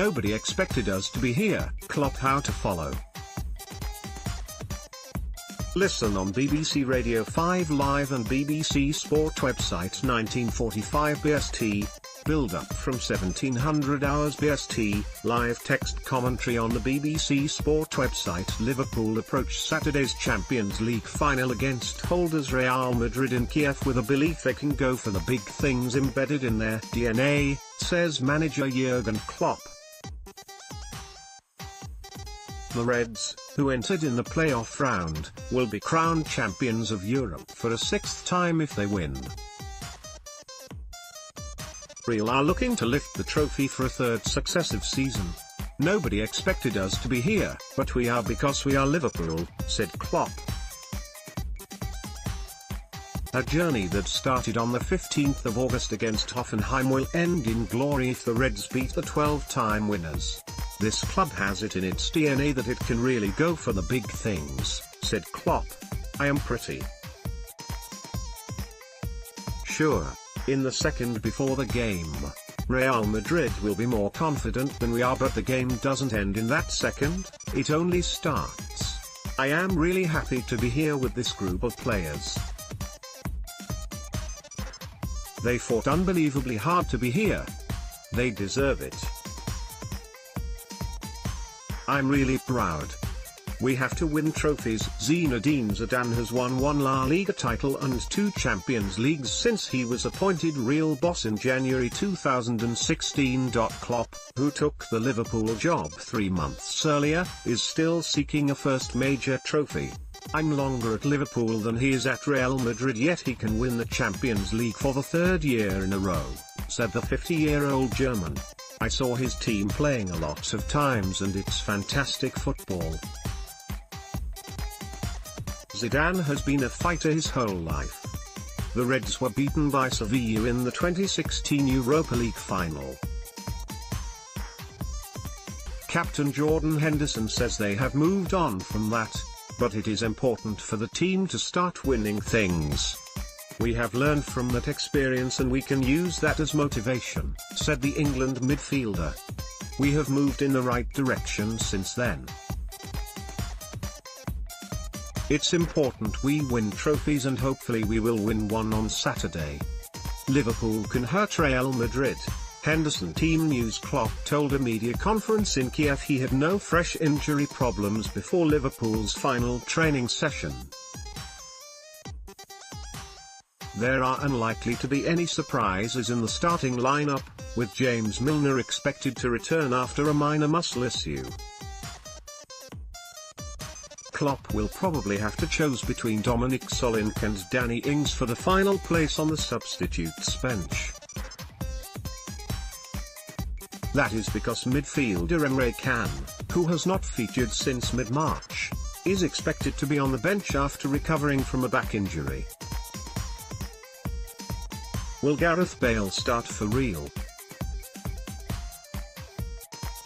Nobody expected us to be here. Klopp how to follow. Listen on BBC Radio 5 Live and BBC Sport website 1945 BST. Build up from 1700 hours BST. Live text commentary on the BBC Sport website. Liverpool approach Saturday's Champions League final against holders Real Madrid in Kiev with a belief they can go for the big things embedded in their DNA, says manager Jurgen Klopp. The Reds, who entered in the playoff round, will be crowned champions of Europe for a sixth time if they win. Real are looking to lift the trophy for a third successive season. Nobody expected us to be here, but we are because we are Liverpool, said Klopp. A journey that started on the 15th of August against Hoffenheim will end in glory if the Reds beat the 12-time winners. This club has it in its DNA that it can really go for the big things, said Klopp. I am pretty sure, in the second before the game, Real Madrid will be more confident than we are, but the game doesn't end in that second, it only starts. I am really happy to be here with this group of players. They fought unbelievably hard to be here. They deserve it. I'm really proud. We have to win trophies. Zinedine Zidane has won 1 La Liga title and 2 Champions Leagues since he was appointed real boss in January 2016. Klopp, who took the Liverpool job 3 months earlier, is still seeking a first major trophy. I'm longer at Liverpool than he is at Real Madrid, yet he can win the Champions League for the 3rd year in a row, said the 50-year-old German. I saw his team playing a lot of times and it's fantastic football. Zidane has been a fighter his whole life. The Reds were beaten by Sevilla in the 2016 Europa League final. Captain Jordan Henderson says they have moved on from that, but it is important for the team to start winning things. We have learned from that experience and we can use that as motivation, said the England midfielder. We have moved in the right direction since then. It's important we win trophies and hopefully we will win one on Saturday. Liverpool can hurt Real Madrid. Henderson Team News. Klopp told a media conference in Kiev he had no fresh injury problems before Liverpool's final training session. There are unlikely to be any surprises in the starting lineup, with James Milner expected to return after a minor muscle issue. Klopp will probably have to choose between Dominic Solanke and Danny Ings for the final place on the substitutes bench. That is because midfielder Emre Can, who has not featured since mid-March, is expected to be on the bench after recovering from a back injury. Will Gareth Bale start for Real?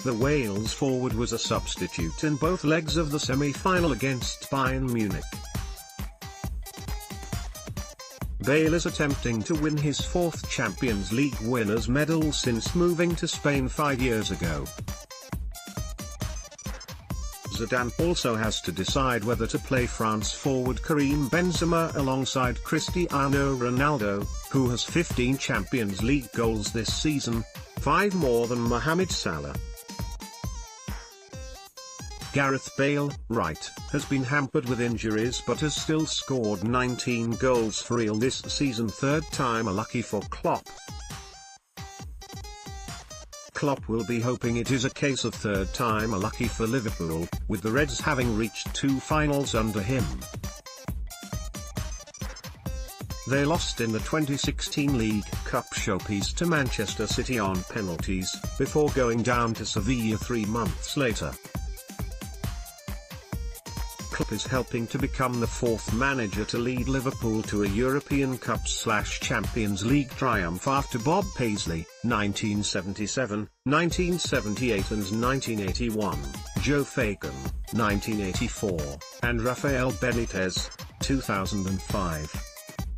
The Wales forward was a substitute in both legs of the semi-final against Bayern Munich. Bale is attempting to win his 4th Champions League winners' medal since moving to Spain 5 years ago. Zidane also has to decide whether to play France forward Karim Benzema alongside Cristiano Ronaldo, who has 15 Champions League goals this season, 5 more than Mohamed Salah. Gareth Bale, right, has been hampered with injuries but has still scored 19 goals for Real this season, 3rd time lucky for Klopp. Klopp will be hoping it is a case of 3rd time lucky for Liverpool, with the Reds having reached 2 finals under him. They lost in the 2016 League Cup showpiece to Manchester City on penalties, before going down to Sevilla 3 months later. Klopp is helping to become the 4th manager to lead Liverpool to a European Cup/Champions League triumph after Bob Paisley, 1977, 1978 and 1981, Joe Fagan, 1984, and Rafael Benitez, 2005.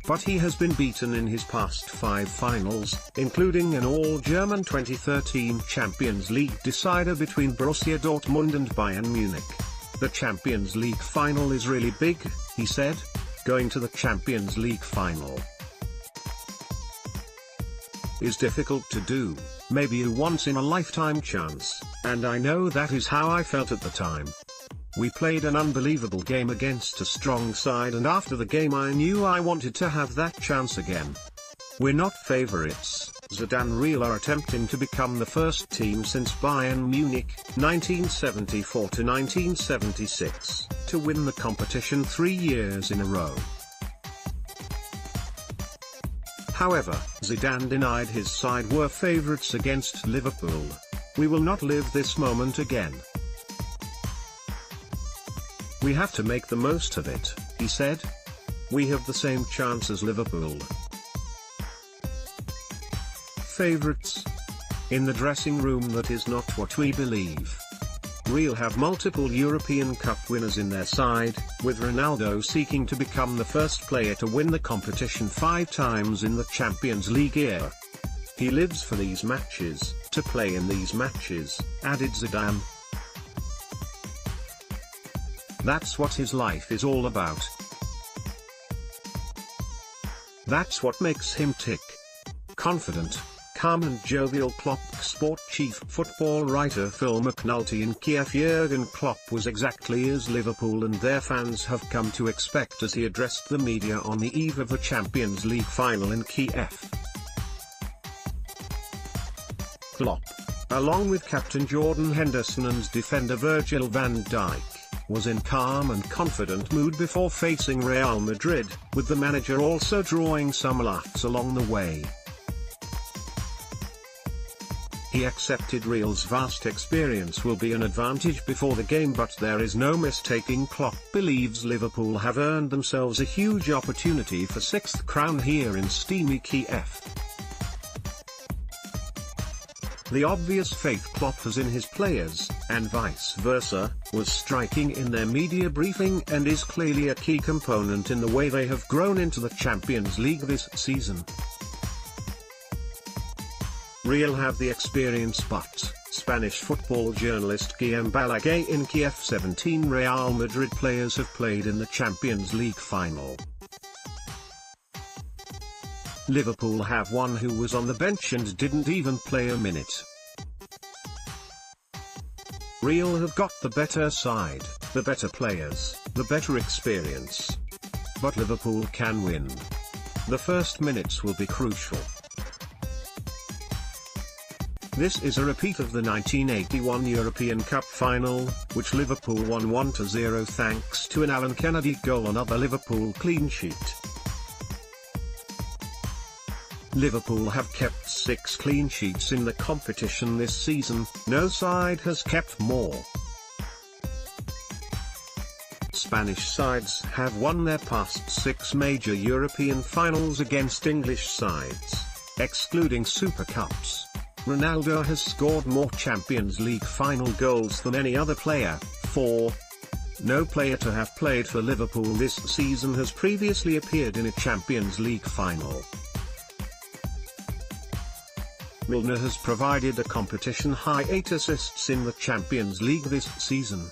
but he has been beaten in his past 5 finals, including an all-German 2013 Champions League decider between Borussia Dortmund and Bayern Munich. "The Champions League final is really big," he said. "Going to the Champions League final is difficult to do, maybe a once-in-a-lifetime chance, and I know that is how I felt at the time. We played an unbelievable game against a strong side, and after the game I knew I wanted to have that chance again. We're not favorites." Zidane. Real are attempting to become the first team since Bayern Munich, 1974 to 1976, to win the competition 3 years in a row. However, Zidane denied his side were favourites against Liverpool. "We will not live this moment again. We have to make the most of it," he said. "We have the same chance as Liverpool. Favourites? In the dressing room, that is not what we believe. Real have multiple European Cup winners in their side, with Ronaldo seeking to become the first player to win the competition 5 times in the Champions League era. He lives for these matches, to play in these matches," added Zidane. "That's what his life is all about. That's what makes him tick." Confident, calm and jovial Klopp. Sport chief football writer Phil McNulty in Kiev. Jurgen Klopp was exactly as Liverpool and their fans have come to expect as he addressed the media on the eve of the Champions League final in Kiev. Klopp, along with captain Jordan Henderson and defender Virgil van Dijk, was in calm and confident mood before facing Real Madrid, with the manager also drawing some laughs along the way. He accepted Real's vast experience will be an advantage before the game, but there is no mistaking Klopp believes Liverpool have earned themselves a huge opportunity for 6th crown here in steamy Kiev. The obvious faith Klopp has in his players, and vice versa, was striking in their media briefing and is clearly a key component in the way they have grown into the Champions League this season. Real have the experience, but Spanish football journalist Guillem Balaguer in Kiev. 17 Real Madrid players have played in the Champions League final. Liverpool have one who was on the bench and didn't even play a minute. Real have got the better side, the better players, the better experience. But Liverpool can win. The first minutes will be crucial. This is a repeat of the 1981 European Cup final, which Liverpool won 1-0 thanks to an Alan Kennedy goal. Another Liverpool clean sheet. Liverpool have kept 6 clean sheets in the competition this season, no side has kept more. Spanish sides have won their past 6 major European finals against English sides, excluding Super Cups. Ronaldo has scored more Champions League final goals than any other player, 4. No player to have played for Liverpool this season has previously appeared in a Champions League final. Milner has provided a competition high 8 assists in the Champions League this season.